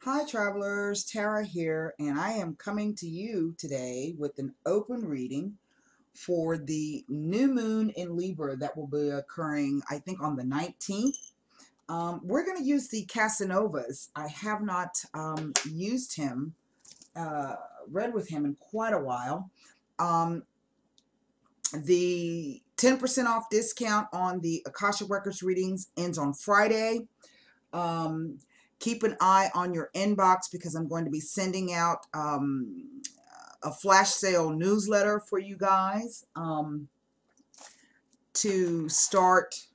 Hi travelers, Tara here, and I am coming to you today with an open reading for the new moon in Libra that will be occurring, I think, on the 19th. We're going to use the Casanovas. I have not used him, uh, read with him in quite a while. Um, the 10% off discount on the Akasha Records readings ends on Friday. Um, Keep an eye on your inbox because I'm going to be sending out a flash sale newsletter for you guys to start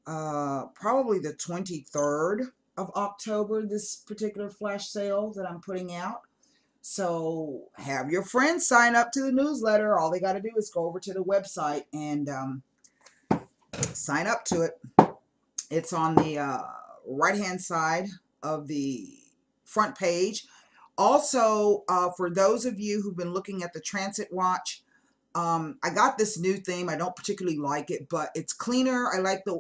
probably the 23rd of October, this particular flash sale that I'm putting out. So have your friends sign up to the newsletter. All they got to do is go over to the website and sign up to it. It's on the right hand side of the front page. Also, for those of you who've been looking at the transit watch, I got this new theme. I don't particularly like it, but it's cleaner.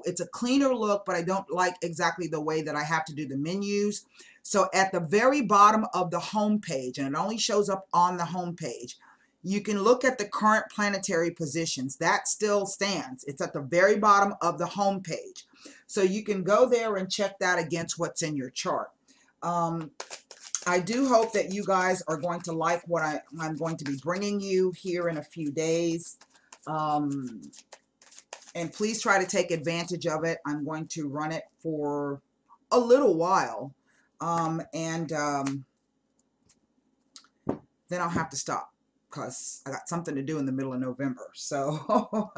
It's a cleaner look, but I don't like exactly the way that I have to do the menus. So at the very bottom of the home page, and it only shows up on the home page, you can look at the current planetary positions. That still stands. It's at the very bottom of the home page. So you can go there and check that against what's in your chart. I do hope that you guys are going to like what I'm going to be bringing you here in a few days. And please try to take advantage of it. I'm going to run it for a little while. Then I'll have to stop because I got something to do in the middle of November. So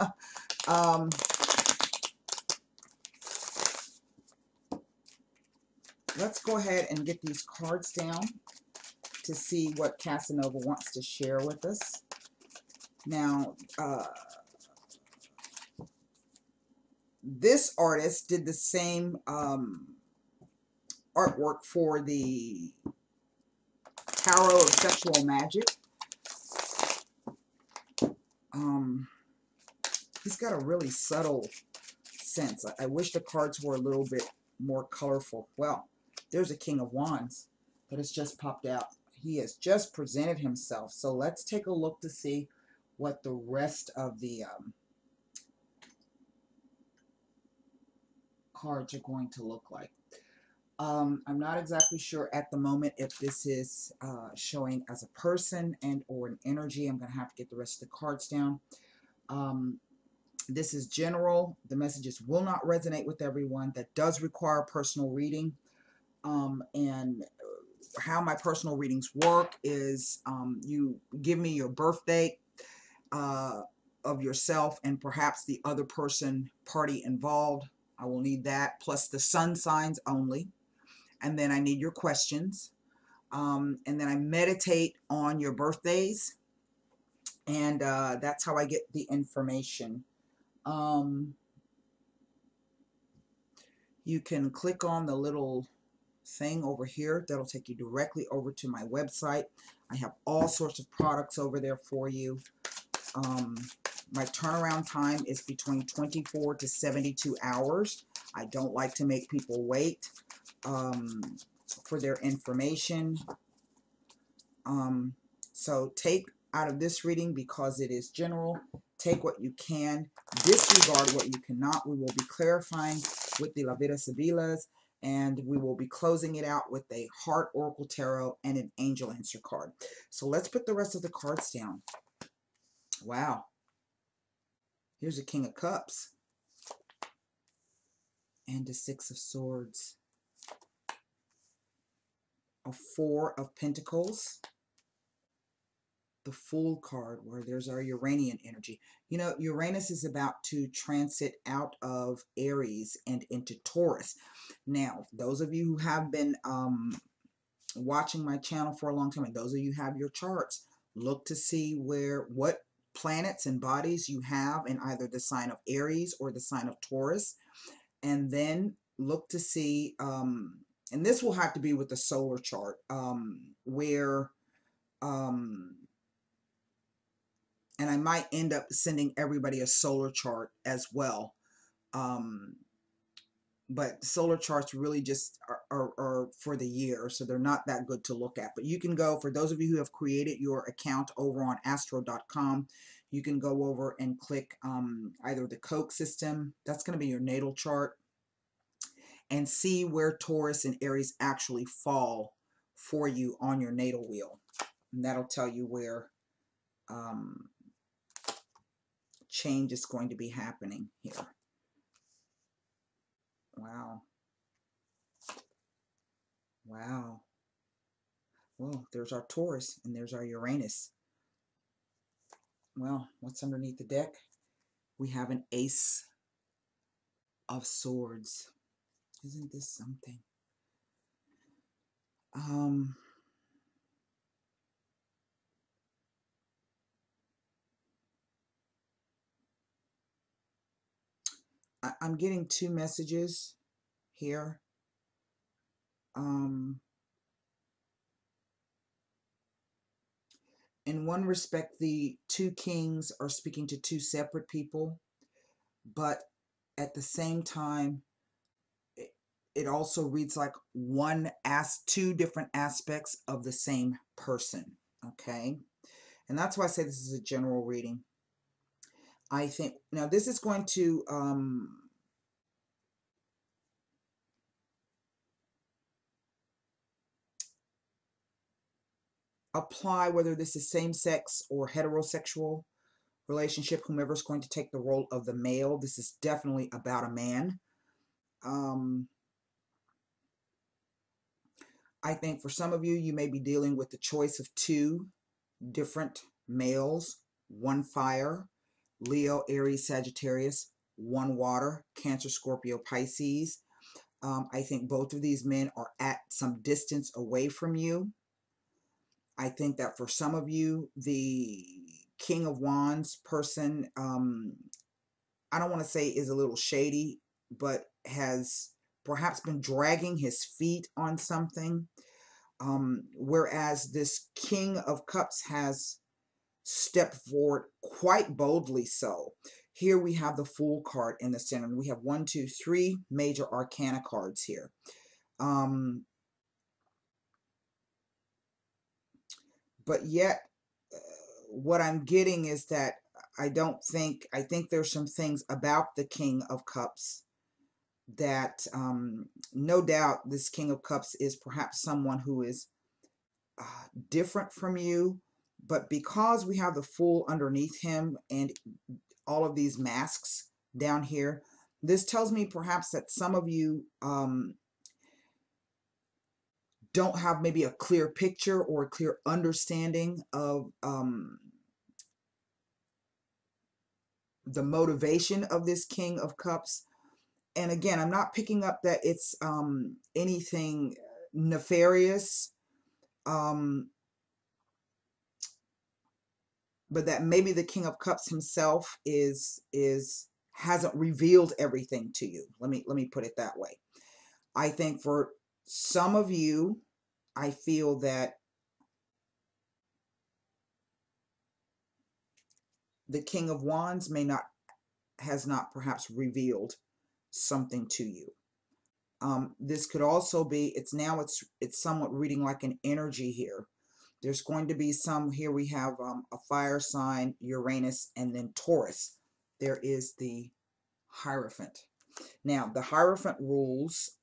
let's go ahead and get these cards down to see what Casanova wants to share with us. Now, this artist did the same artwork for the Tarot of Sexual Magic. He's got a really subtle sense. I wish the cards were a little bit more colorful. Well, there's a King of Wands that has just popped out. He has just presented himself. So let's take a look to see what the rest of the cards are going to look like. I'm not exactly sure at the moment if this is showing as a person and or an energy. I'm going to have to get the rest of the cards down. This is general. The messages will not resonate with everyone. That does require personal reading. And how my personal readings work is you give me your birth date of yourself and perhaps the other party involved. I will need that, plus the sun signs only. And then I need your questions. And then I meditate on your birthdays. And that's how I get the information. You can click on the little thing over here. That'll take you directly over to my website. I have all sorts of products over there for you. My turnaround time is between 24 to 72 hours. I don't like to make people wait for their information. So take out of this reading, because it is general, take what you can, disregard what you cannot. We will be clarifying with the La Vida Sibilas, and we will be closing it out with a Heart Oracle Tarot and an Angel Answer card. So let's put the rest of the cards down. Wow. Here's a King of Cups and a Six of Swords, a Four of Pentacles, the Fool card, where there's our Uranian energy. You know, Uranus is about to transit out of Aries and into Taurus. Now, those of you who have been watching my channel for a long time, and those of you who have your charts, look to see what planets and bodies you have in either the sign of Aries or the sign of Taurus. And then look to see, and this will have to be with the solar chart, where and I might end up sending everybody a solar chart as well, but solar charts really just are for the year, so they're not that good to look at. But you can go, for those of you who have created your account over on astro.com, you can go over and click either the Coke system, that's going to be your natal chart, and see where Taurus and Aries actually fall for you on your natal wheel. And that'll tell you where change is going to be happening here. Wow. Wow. Well, there's our Taurus and there's our Uranus. Well, what's underneath the deck? We have an Ace of Swords. Isn't this something? I'm getting two messages here. In one respect, the two kings are speaking to two separate people, but at the same time, it also reads like two different aspects of the same person. Okay, and that's why I say this is a general reading. I think now this is going to apply whether this is same-sex or heterosexual relationship, whomever's going to take the role of the male. This is definitely about a man. I think for some of you, you may be dealing with the choice of two different males, one fire, Leo, Aries, Sagittarius, one water, Cancer, Scorpio, Pisces. I think both of these men are at some distance away from you. I think that for some of you, the King of Wands person, I don't want to say is a little shady, but has perhaps been dragging his feet on something. Whereas this King of Cups has stepped forward quite boldly so. Here we have the Fool card in the center. And we have 1, 2, 3 major arcana cards here. But yet, what I'm getting is that I think there's some things about the King of Cups that no doubt this King of Cups is perhaps someone who is different from you, but because we have the Fool underneath him and all of these masks down here, this tells me perhaps that some of you don't have maybe a clear picture or a clear understanding of the motivation of this King of Cups. And again, I'm not picking up that it's anything nefarious, but that maybe the King of Cups himself hasn't revealed everything to you. Let me put it that way. I think for some of you, I feel that the King of Wands has not perhaps revealed something to you. This could also be, it's somewhat reading like an energy here. There's going to be some, here we have a fire sign, Uranus, and then Taurus. There is the Hierophant. Now, the Hierophant rules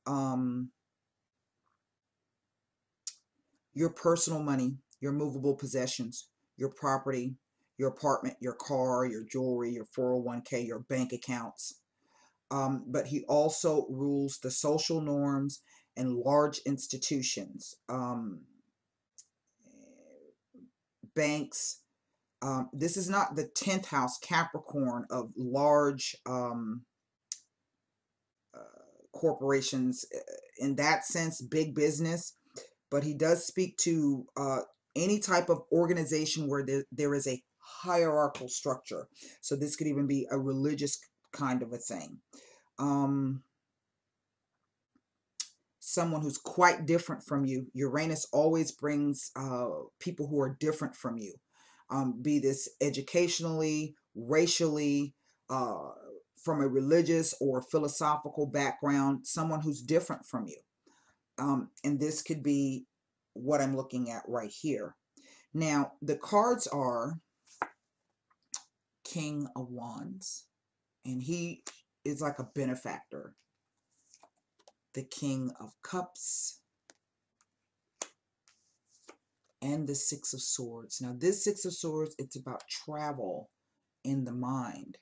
your personal money, your movable possessions, your property, your apartment, your car, your jewelry, your 401k, your bank accounts. But he also rules the social norms and large institutions, banks. This is not the 10th house Capricorn of large corporations in that sense, big business, but he does speak to any type of organization where there is a hierarchical structure. So this could even be a religious kind of a thing. Someone who's quite different from you. Uranus always brings people who are different from you, be this educationally, racially, from a religious or philosophical background, someone who's different from you. And this could be what I'm looking at right here. Now, the cards are King of Wands, and he is like a benefactor. The King of Cups, and the Six of Swords. Now, this Six of Swords, it's about travel in the mind.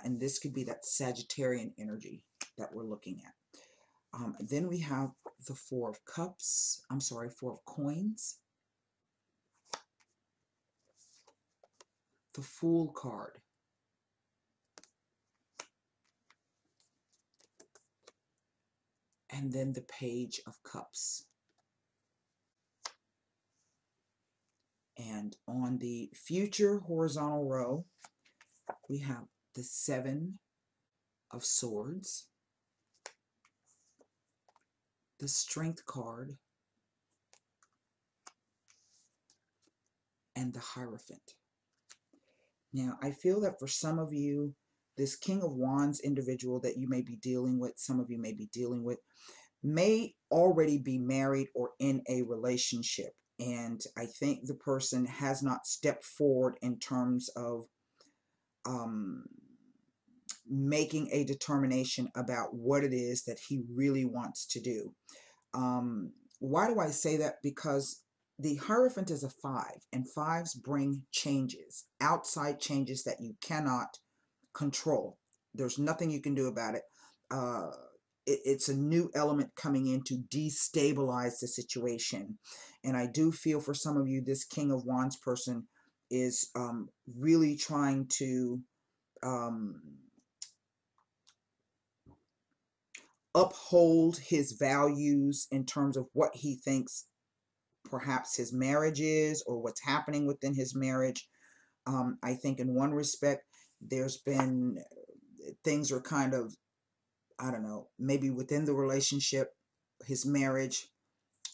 And this could be that Sagittarian energy that we're looking at. Then we have the Four of Cups. I'm sorry, Four of Coins. The Fool card. And then the Page of Cups. And on the future horizontal row, we have the Seven of Swords, the Strength card, and the Hierophant. Now, I feel that for some of you, this King of Wands individual that you may be dealing with, some of you may be dealing with, may already be married or in a relationship. And I think the person has not stepped forward in terms of making a determination about what it is that he really wants to do. Why do I say that? Because the Hierophant is a 5, and 5s bring changes, outside changes that you cannot control. There's nothing you can do about it. It's a new element coming in to destabilize the situation. And I do feel for some of you, this King of Wands person is really trying to uphold his values in terms of what he thinks perhaps his marriage is, or what's happening within his marriage. I think in one respect, there's been, things are kind of, I don't know, maybe within the relationship, his marriage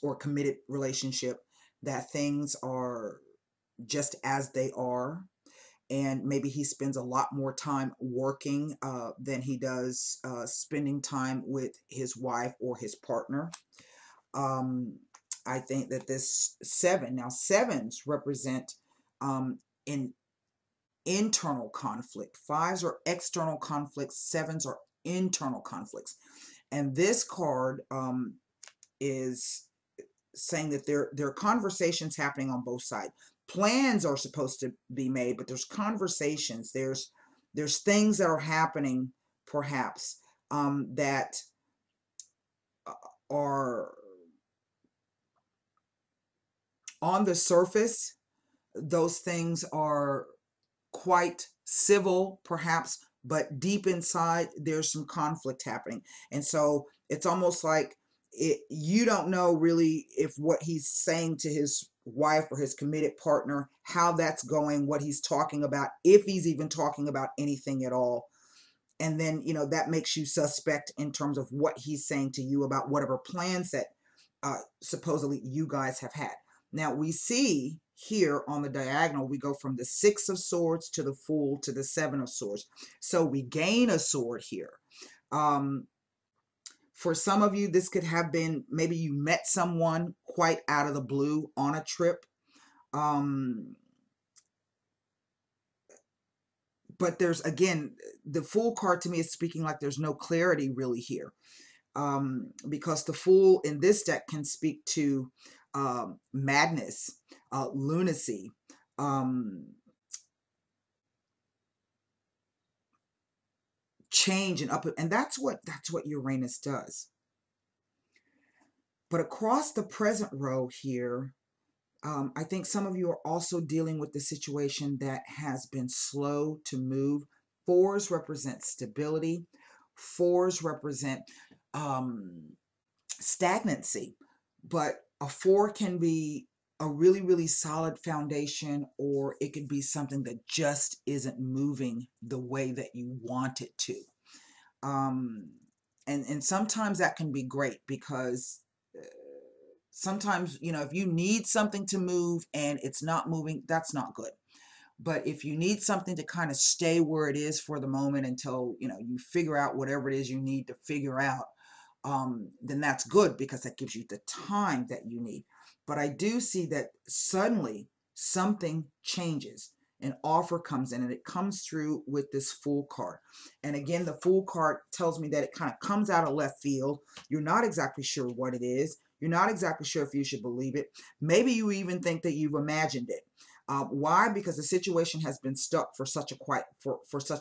or committed relationship, that things are just as they are. And maybe he spends a lot more time working than he does spending time with his wife or his partner. I think that this 7, now 7s represent in internal conflict. 5s are external conflicts, 7s are internal conflicts. And this card is saying that there are conversations happening on both sides. Plans are supposed to be made, but there's conversations. There's things that are happening, perhaps, that are on the surface. Those things are quite civil, perhaps, but deep inside, there's some conflict happening. And so it's almost like you don't know really if what he's saying to his wife or his committed partner, how that's going, what he's talking about, if he's even talking about anything at all. And then, you know, that makes you suspect in terms of what he's saying to you about whatever plans that supposedly you guys have had. Now, we see here on the diagonal, we go from the 6 of Swords to the Fool to the 7 of Swords. So we gain a sword here. For some of you, this could have been, maybe you met someone quite out of the blue on a trip. But there's, again, the Fool card to me is speaking like there's no clarity really here. Because the Fool in this deck can speak to madness, lunacy, change and up, and that's what Uranus does. But across the present row here, I think some of you are also dealing with the situation that has been slow to move. 4s represent stability. 4s represent stagnancy. But a 4 can be a really, really solid foundation, or it could be something that just isn't moving the way that you want it to. And sometimes that can be great, because sometimes, you know, if you need something to move and it's not moving, that's not good. But if you need something to kind of stay where it is for the moment until, you know, you figure out whatever it is you need to figure out, then that's good because that gives you the time that you need. But I do see that suddenly something changes. An offer comes in and it comes through with this Fool card. And again, the Fool card tells me that it kind of comes out of left field. You're not exactly sure what it is. You're not exactly sure if you should believe it. Maybe you even think that you've imagined it. Why? Because the situation has been stuck for such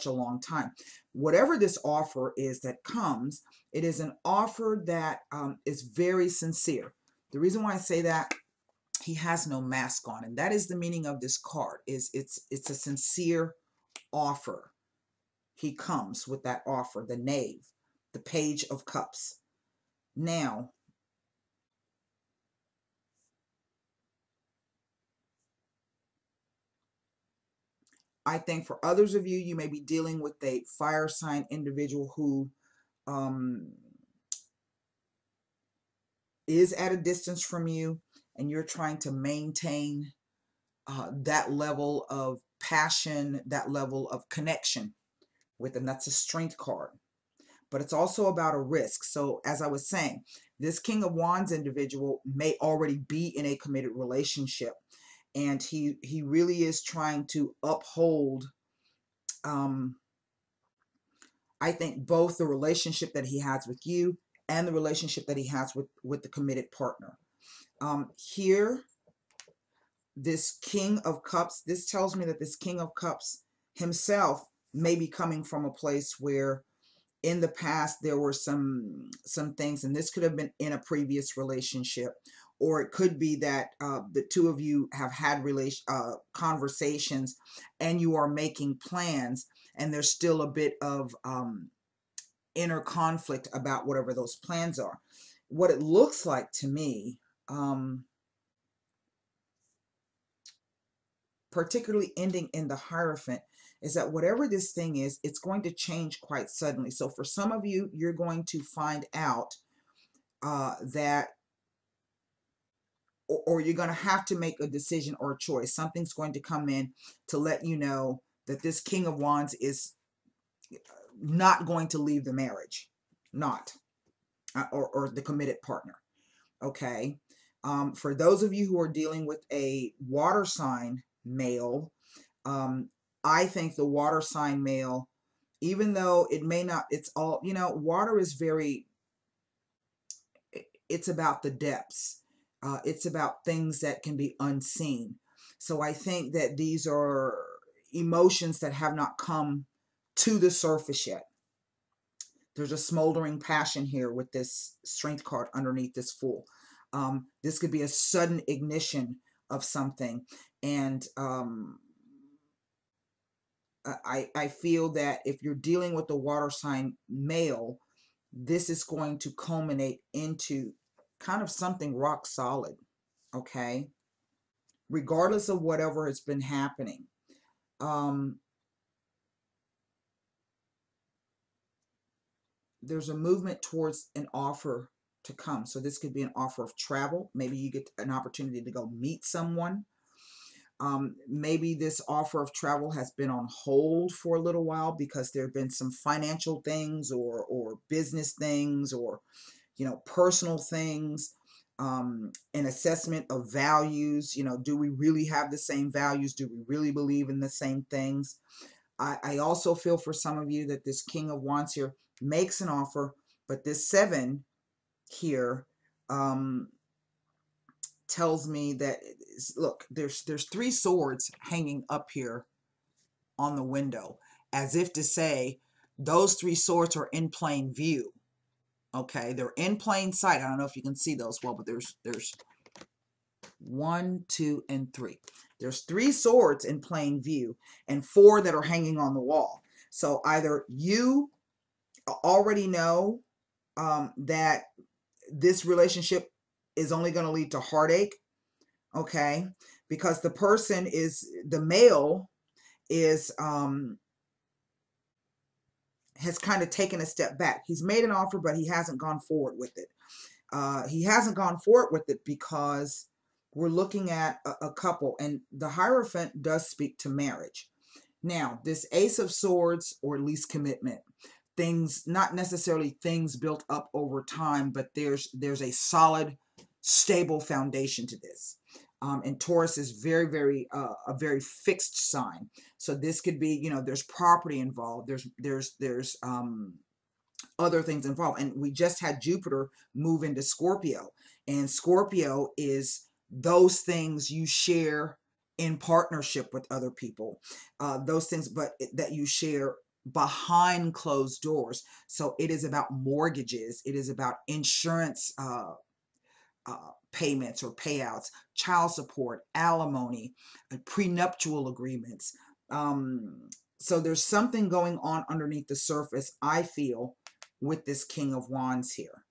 a long time. Whatever this offer is that comes, it is an offer that is very sincere. The reason why I say that, he has no mask on, and that is the meaning of this card. Is it's a sincere offer. He comes with that offer, the Knave, the Page of Cups. Now, I think for others of you, you may be dealing with a fire sign individual who um, is at a distance from you, and you're trying to maintain that level of passion, that level of connection with them. That's a Strength card. But it's also about a risk. So as I was saying, this King of Wands individual may already be in a committed relationship, and he really is trying to uphold, I think, both the relationship that he has with you and the relationship that he has with the committed partner. Here, this King of Cups, this tells me that this King of Cups himself may be coming from a place where in the past there were some things, and this could have been in a previous relationship, or it could be that the two of you have had conversations and you are making plans, and there's still a bit of inner conflict about whatever those plans are. What it looks like to me, particularly ending in the Hierophant, is that whatever this thing is, it's going to change quite suddenly. So for some of you, you're going to find out that, or you're going to have to make a decision or a choice. Something's going to come in to let you know that this King of Wands is not going to leave the marriage, not, or the committed partner. Okay. For those of you who are dealing with a water sign male, I think the water sign male, even though it may not, it's all, you know, water is very, it's about the depths. It's about things that can be unseen. So I think that these are emotions that have not come to the surface yet. There's a smoldering passion here with this Strength card underneath this Fool. This could be a sudden ignition of something. And I feel that if you're dealing with the water sign male, this is going to culminate into kind of something rock solid, okay? Regardless of whatever has been happening. There's a movement towards an offer to come. So this could be an offer of travel. Maybe you get an opportunity to go meet someone. Maybe this offer of travel has been on hold for a little while because there have been some financial things or business things, or, you know, personal things, an assessment of values. You know, do we really have the same values? Do we really believe in the same things? I also feel for some of you that this King of Wands here makes an offer, but this 7 here tells me that, look, there's 3 swords hanging up here on the window, as if to say those 3 swords are in plain view. Okay, they're in plain sight. I don't know if you can see those well, but there's 1, 2, and 3. There's 3 swords in plain view and 4 that are hanging on the wall. So either you already know that this relationship is only going to lead to heartache, okay? Because the person is, the male is, has kind of taken a step back. He's made an offer, but he hasn't gone forward with it. He hasn't gone forward with it because we're looking at a couple, and the Hierophant does speak to marriage. Now, this Ace of Swords, or at least commitment, things, not necessarily things built up over time, but there's a solid, stable foundation to this. And Taurus is a very fixed sign. So this could be, you know, there's property involved. There's other things involved. And we just had Jupiter move into Scorpio. And Scorpio is those things you share in partnership with other people, those things, but that you share behind closed doors. So it is about mortgages. It is about insurance payments or payouts, child support, alimony, prenuptial agreements. So there's something going on underneath the surface, I feel, with this King of Wands here.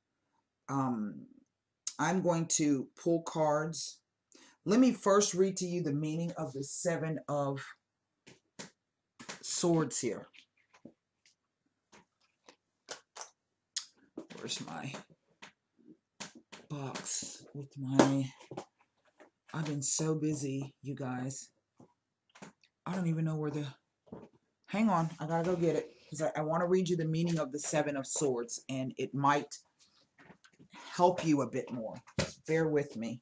I'm going to pull cards. Let me first read to you the meaning of the Seven of Swords here. Where's my box with my... I've been so busy, you guys. I don't even know where the... Hang on, I gotta go get it, because I want to read you the meaning of the Seven of Swords, and it might help you a bit more. Just bear with me.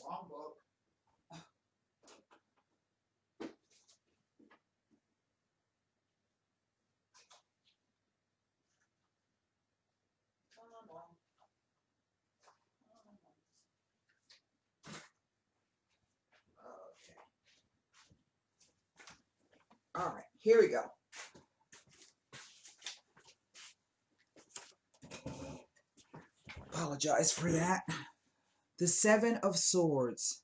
Wrong book. Okay. All right, here we go. Apologize for that. The Seven of Swords.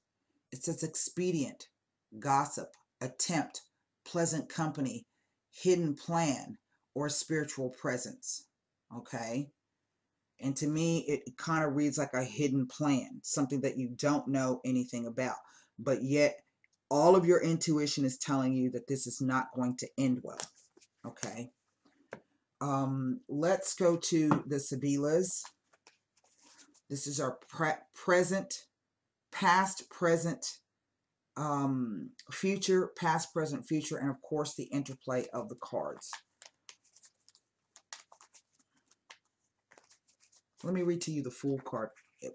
It says expedient, gossip, attempt, pleasant company, hidden plan, or spiritual presence. Okay? And to me, it kind of reads like a hidden plan, something that you don't know anything about. But yet, all of your intuition is telling you that this is not going to end well. Okay? Let's go to the Sibilas. This is our present, past, present, future, past, present, future, and of course the interplay of the cards. Let me read to you the Fool card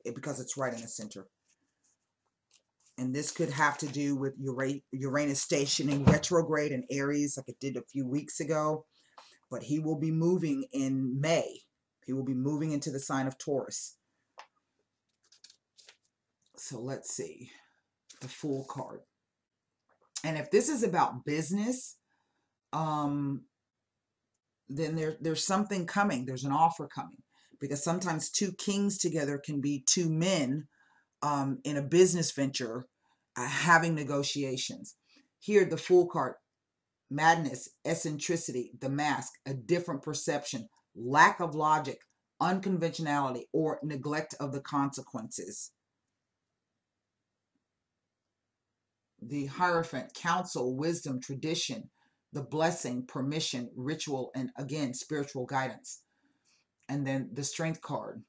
because it's right in the center. And this could have to do with Uranus stationing retrograde in Aries like it did a few weeks ago. But he will be moving in May. He will be moving into the sign of Taurus. So let's see. The Fool card. And if this is about business, then there's something coming. There's an offer coming. Because sometimes two kings together can be two men in a business venture having negotiations. Here, the Fool card. Madness, eccentricity, the mask, a different perception, lack of logic, unconventionality, or neglect of the consequences. The Hierophant, counsel, wisdom, tradition, the blessing, permission, ritual, and again, spiritual guidance. And then the Strength card.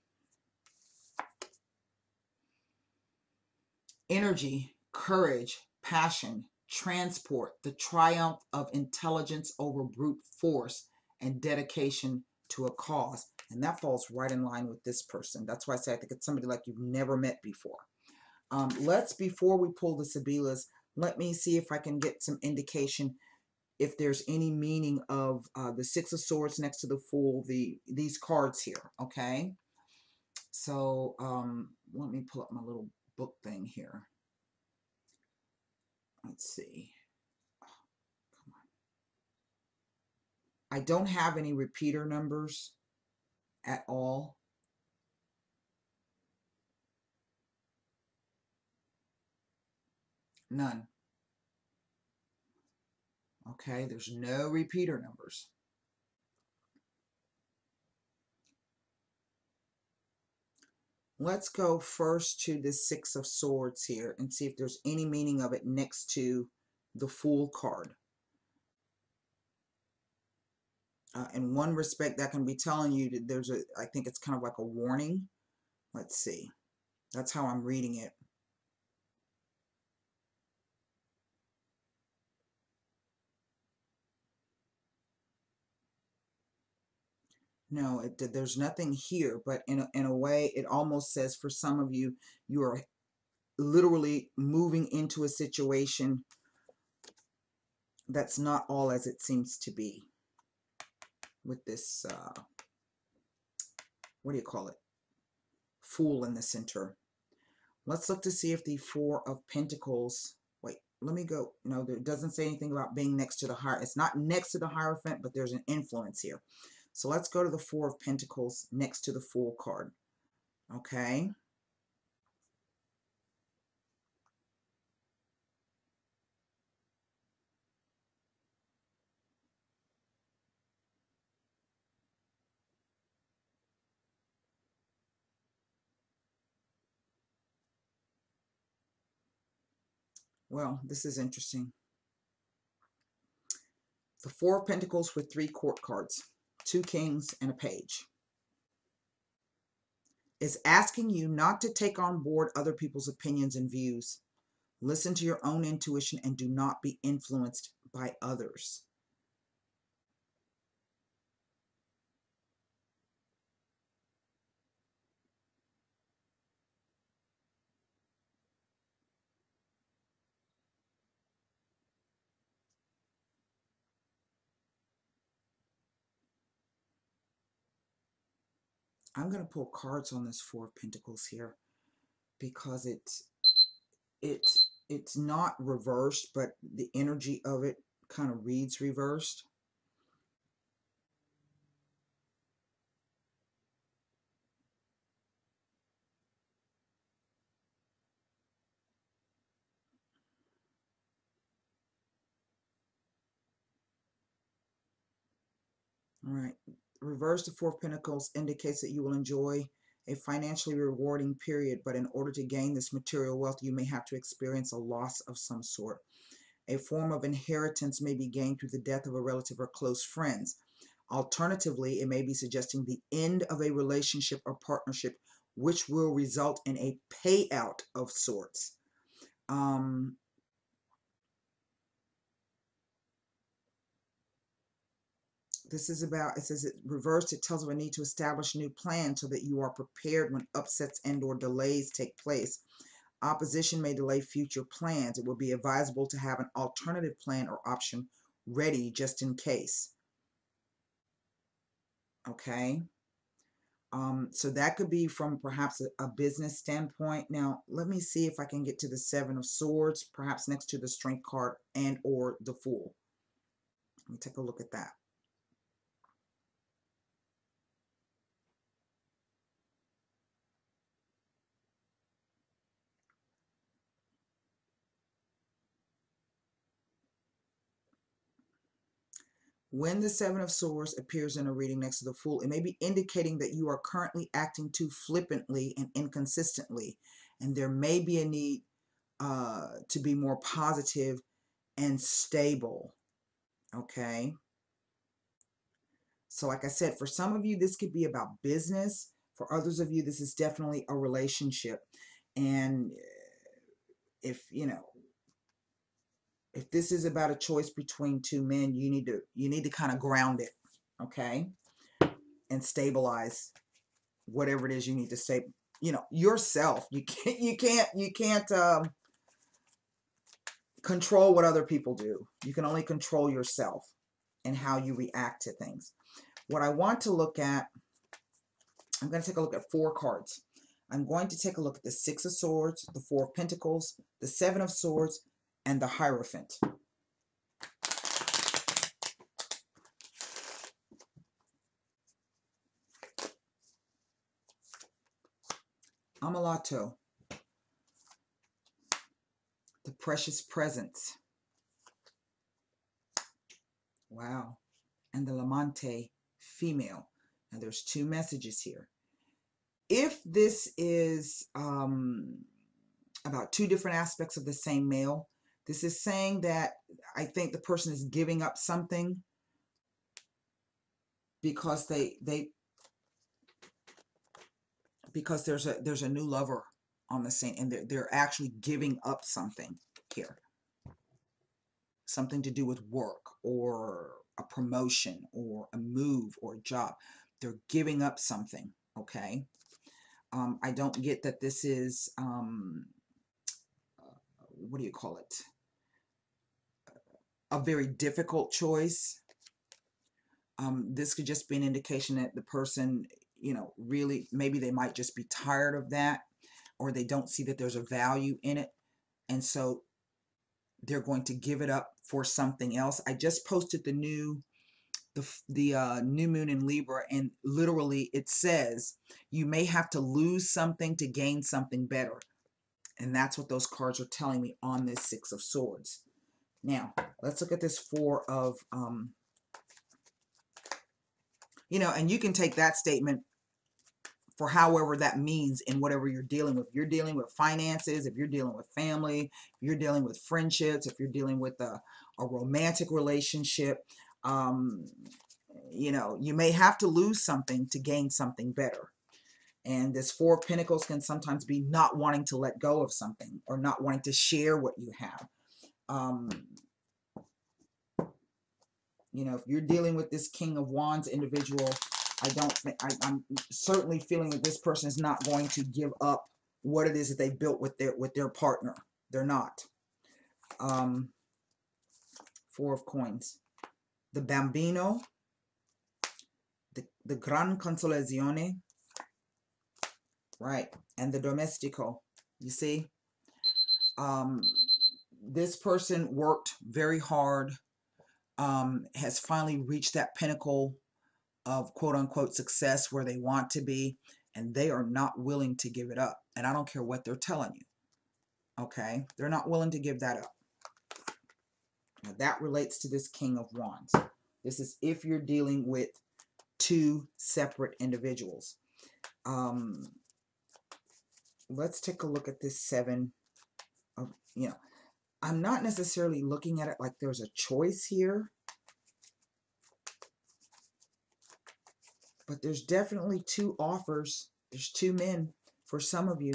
Energy, courage, passion, transport, the triumph of intelligence over brute force, and dedication to a cause. And that falls right in line with this person. That's why I say I think it's somebody like you've never met before. Before we pull the Sibilas, let me see if I can get some indication if there's any meaning of the Six of Swords next to the Fool, these cards here, okay? So let me pull up my little book thing here. Let's see. Oh, come on. I don't have any repeater numbers at all. None. Okay, there's no repeater numbers. Let's go first to the Six of Swords here and see if there's any meaning of it next to the Fool card. In one respect, that can be telling you that there's a, I think it's kind of like a warning. Let's see. That's how I'm reading it. No, there's nothing here, but in a way, it almost says for some of you, you are literally moving into a situation that's not all as it seems to be with this, what do you call it? Fool in the center. Let's look to see if the Four of Pentacles, wait, let me go. No, there doesn't say anything about being next to the Hierophant. It's not next to the Hierophant, but there's an influence here. So let's go to the Four of Pentacles next to the Fool card. Okay. Well, this is interesting. The Four of Pentacles with 3 court cards, 2 kings and a page. It's asking you not to take on board other people's opinions and views. Listen to your own intuition and do not be influenced by others. I'm going to pull cards on this Four of Pentacles here because it's not reversed, but the energy of it kind of reads reversed. All right. Reverse the Four of Pentacles indicates that you will enjoy a financially rewarding period, but in order to gain this material wealth, you may have to experience a loss of some sort. A form of inheritance may be gained through the death of a relative or close friends. Alternatively, it may be suggesting the end of a relationship or partnership, which will result in a payout of sorts. This is about, it says it reversed, it tells of a need to establish a new plan so that you are prepared when upsets and or delays take place. Opposition may delay future plans. It will be advisable to have an alternative plan or option ready just in case. Okay. So that could be from perhaps a business standpoint. Now, let me see if I can get to the Seven of Swords, perhaps next to the Strength card and or the Fool. Let me take a look at that. When the Seven of Swords appears in a reading next to the Fool, it may be indicating that you are currently acting too flippantly and inconsistently, and there may be a need to be more positive and stable. Okay. So like I said, for some of you, this could be about business. For others of you, this is definitely a relationship. And if, you know, if this is about a choice between two men, you need to kind of ground it, okay? And stabilize whatever it is you need to say, you know, yourself. You can't control what other people do. You can only control yourself and how you react to things. What I want to look at, I'm going to take a look at 4 cards. I'm going to take a look at the Six of Swords, the Four of Pentacles, the Seven of Swords, and the Hierophant. Amalato, the Precious Presence, Wow. And the Lamante female. Now there's two messages here. If this is about two different aspects of the same male, this is saying that I think the person is giving up something because because there's a new lover on the scene, and they're actually giving up something here. Something to do with work or a promotion or a move or a job. They're giving up something, okay? I don't get that this is, what do you call it? A very difficult choice. This could just be an indication that the person, you know, really, maybe they might just be tired of that, or they don't see that there's a value in it. And so they're going to give it up for something else. I just posted the new moon in Libra, and literally it says you may have to lose something to gain something better. And that's what those cards are telling me on this Six of Swords. Now, let's look at this Four of, you know, and you can take that statement for however that means in whatever you're dealing with. If you're dealing with finances, if you're dealing with family, if you're dealing with friendships, if you're dealing with a romantic relationship, you know, you may have to lose something to gain something better. And this Four of Pentacles can sometimes be not wanting to let go of something or not wanting to share what you have. You know, if you're dealing with this King of Wands individual, I'm certainly feeling that this person is not going to give up what it is that they built with their partner. They're not. Four of Coins. The Bambino, the Gran Consolazione, right, and the Domestico. You see, this person worked very hard, has finally reached that pinnacle of quote-unquote success where they want to be, and they are not willing to give it up. And I don't care what they're telling you, okay? They're not willing to give that up. Now that relates to this King of Wands. This is if you're dealing with two separate individuals. Let's take a look at this Seven of, you know, I'm not necessarily looking at it like there's a choice here, but there's definitely two offers. There's two men for some of you.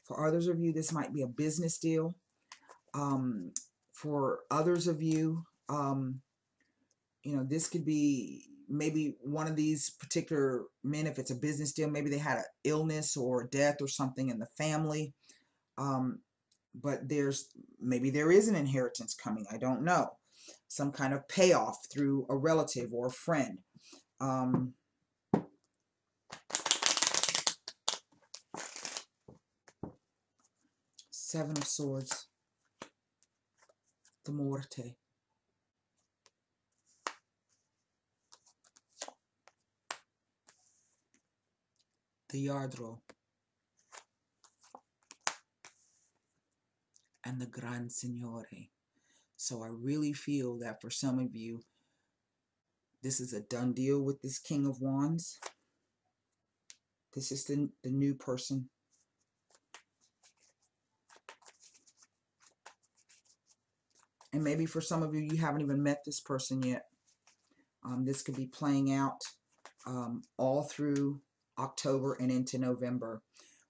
For others of you, this might be a business deal. For others of you, you know, this could be maybe one of these particular men, if it's a business deal, maybe they had an illness or death or something in the family. But maybe there is an inheritance coming. I don't know. Some kind of payoff through a relative or a friend. Seven of Swords. The Morte. The Yardro. And the Gran Signore. So I really feel that for some of you, this is a done deal with this King of Wands. This is the new person. And maybe for some of you, you haven't even met this person yet. This could be playing out all through October and into November.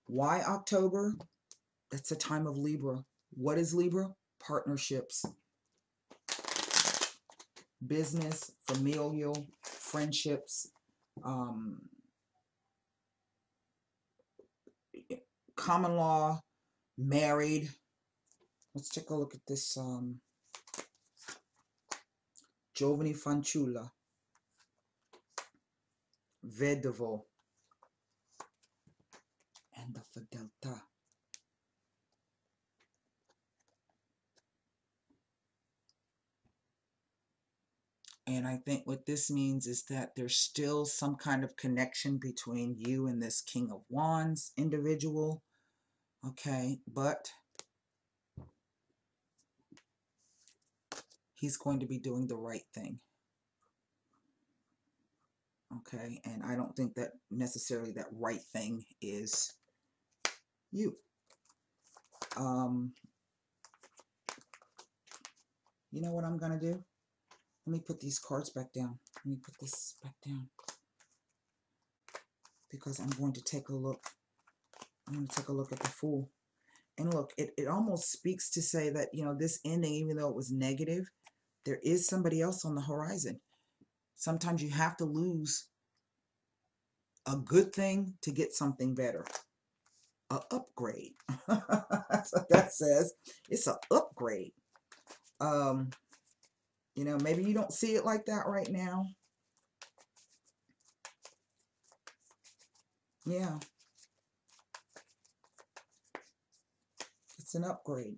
Why October? That's a time of Libra. What is Libra? Partnerships. Business, familial, friendships, common law, married. Let's take a look at this Giovane Fanciulla, Vedovo, and the Fedeltà. And I think what this means is that there's still some kind of connection between you and this King of Wands individual. Okay, but he's going to be doing the right thing. Okay, and I don't think that necessarily that right thing is you. You know what I'm gonna do? Let me put these cards back down. Let me put this back down because I'm going to take a look. I'm going to take a look at the Fool. And look, it almost speaks to say that, you know, this ending, even though it was negative, there is somebody else on the horizon. Sometimes you have to lose a good thing to get something better. A upgrade. That's what that says. It's an upgrade. You know, maybe you don't see it like that right now. Yeah. It's an upgrade.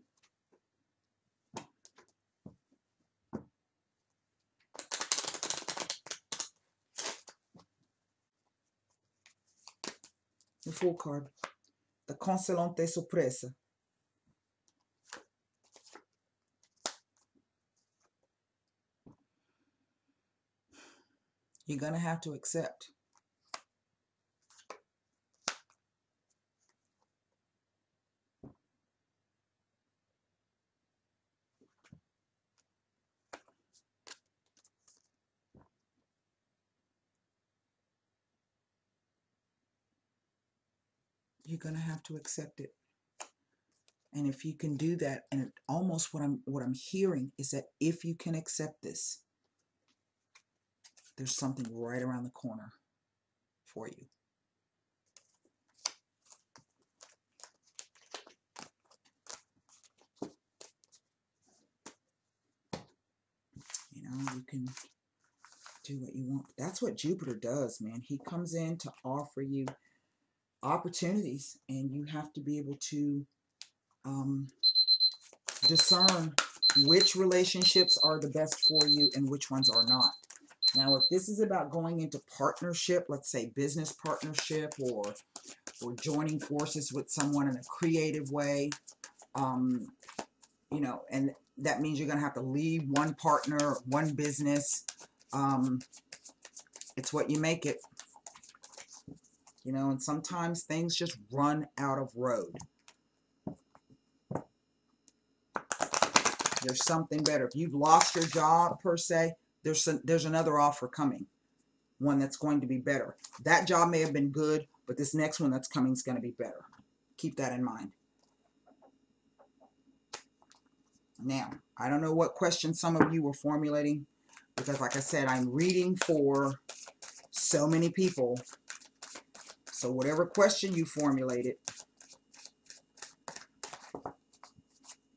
The Fool card. The Consolante Sorpresa. You're going to have to accept. You're going to have to accept it. And if you can do that, and almost what I'm hearing is that if you can accept this, there's something right around the corner for you. You know, you can do what you want. That's what Jupiter does, man. He comes in to offer you opportunities, and you have to be able to discern which relationships are the best for you and which ones are not. Now, if this is about going into partnership, let's say business partnership, or joining forces with someone in a creative way, you know, and that means you're going to have to leave one partner, one business. It's what you make it. You know, and sometimes things just run out of road. There's something better. If you've lost your job, per se, there's another offer coming. One that's going to be better. That job may have been good, but this next one that's coming is going to be better. Keep that in mind. Now, I don't know what questions some of you were formulating, because like I said, I'm reading for so many people. So whatever question you formulated,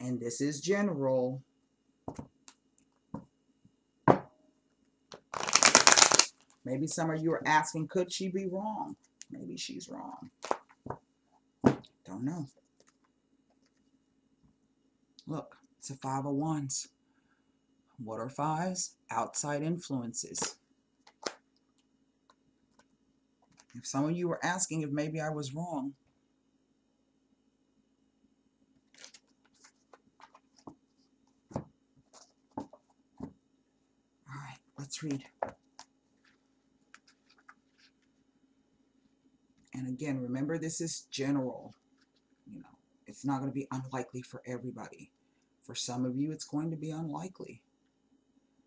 and this is general, maybe some of you are asking, could she be wrong? Maybe she's wrong. Don't know. Look, it's a 5 of Wands. What are fives? Outside influences. If some of you were asking if maybe I was wrong, all right, let's read. And again, remember, this is general. You know, it's not going to be unlikely for everybody. For some of you, it's going to be unlikely.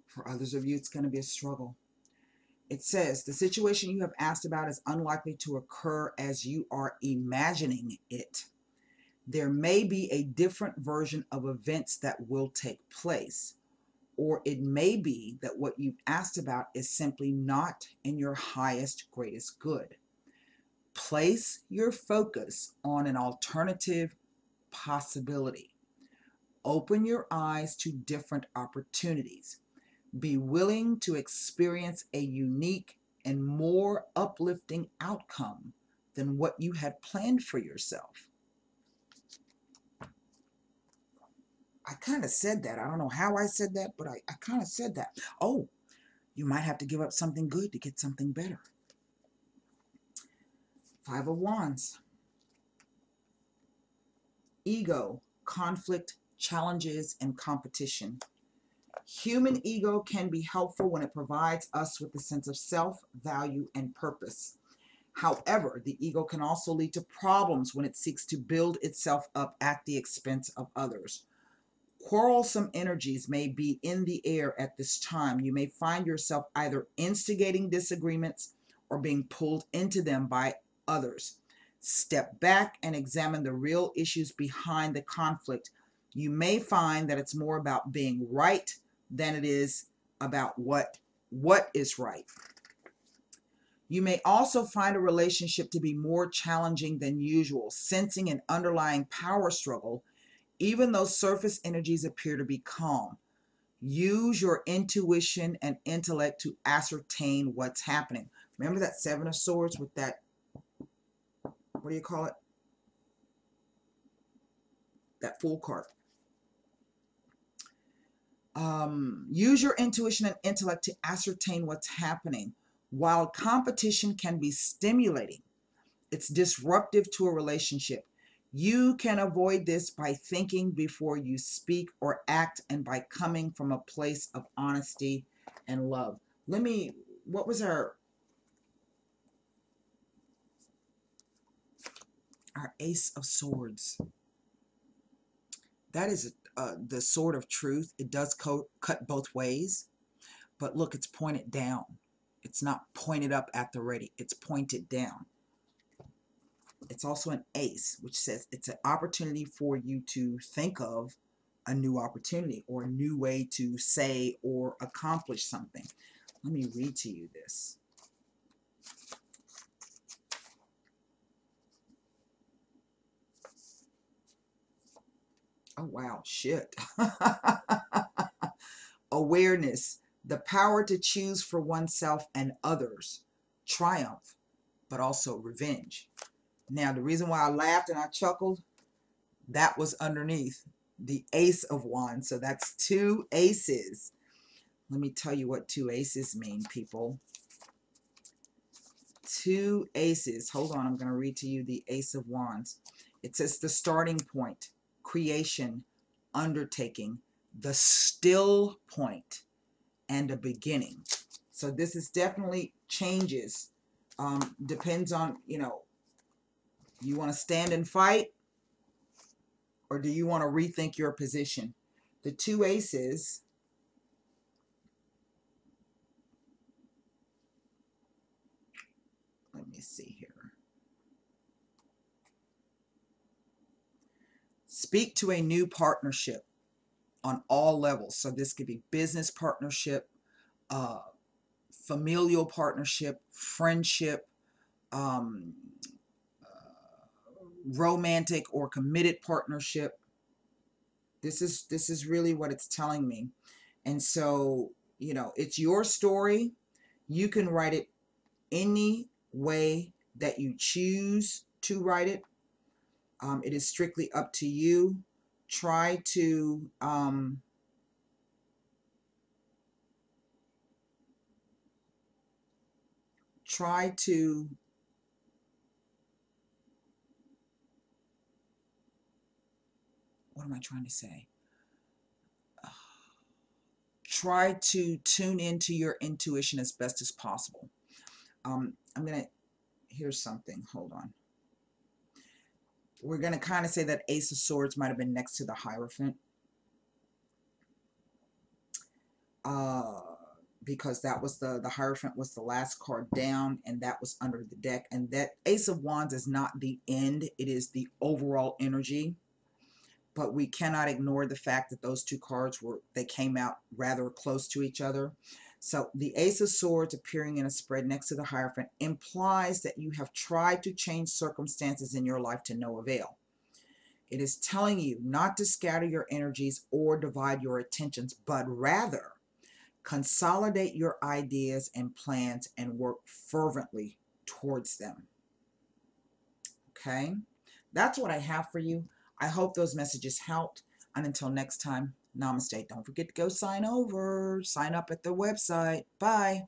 For others of you, it's going to be a struggle. It says, the situation you have asked about is unlikely to occur as you are imagining it. There may be a different version of events that will take place. Or it may be that what you've asked about is simply not in your highest, greatest good. Place your focus on an alternative possibility. Open your eyes to different opportunities. Be willing to experience a unique and more uplifting outcome than what you had planned for yourself. I kind of said that. I don't know how I said that, but I kind of said that. Oh, you might have to give up something good to get something better. 5 of Wands. Ego, conflict, challenges, and competition. Human ego can be helpful when it provides us with a sense of self, value, and purpose. However, the ego can also lead to problems when it seeks to build itself up at the expense of others. Quarrelsome energies may be in the air at this time. You may find yourself either instigating disagreements or being pulled into them by others. Step back and examine the real issues behind the conflict. You may find that it's more about being right than it is about what is right. You may also find a relationship to be more challenging than usual, sensing an underlying power struggle, even though surface energies appear to be calm. Use your intuition and intellect to ascertain what's happening. Remember that Seven of Swords with that, what do you call it? That Fool card. Use your intuition and intellect to ascertain what's happening. While competition can be stimulating, it's disruptive to a relationship. You can avoid this by thinking before you speak or act, and by coming from a place of honesty and love. What was our Ace of Swords? That is the sword of truth. It does cut both ways, but look, it's pointed down. It's not pointed up at the ready. It's pointed down. It's also an ace, which says it's an opportunity for you to think of a new opportunity or a new way to say or accomplish something. Let me read to you this. Oh, wow, shit. Awareness, the power to choose for oneself and others, triumph, but also revenge. Now, the reason why I laughed and I chuckled, that was underneath the Ace of Wands. So that's two aces. Let me tell you what two aces mean, people. Two aces. Hold on, I'm going to read to you the Ace of Wands. It says the starting point, creation, undertaking, the still point, and a beginning. So this is definitely changes. Depends on, you want to stand and fight, or do you want to rethink your position? The two aces, let me see here. Speak to a new partnership on all levels. So this could be business partnership, familial partnership, friendship, romantic or committed partnership. This is really what it's telling me. And so, it's your story. You can write it any way that you choose to write it. It is strictly up to you. Try to what am I trying to say? Try to tune into your intuition as best as possible. Here's something. Hold on. We're going to kind of say that Ace of Swords might have been next to the Hierophant. Because that was the Hierophant was the last card down, and that was under the deck. And that Ace of Wands is not the end. It is the overall energy. But we cannot ignore the fact that those two cards they came out rather close to each other. So the Ace of Swords appearing in a spread next to the Hierophant implies that you have tried to change circumstances in your life to no avail. It is telling you not to scatter your energies or divide your attentions, but rather consolidate your ideas and plans and work fervently towards them. Okay? That's what I have for you. I hope those messages helped. And until next time, namaste. Don't forget to go sign up at the website. Bye.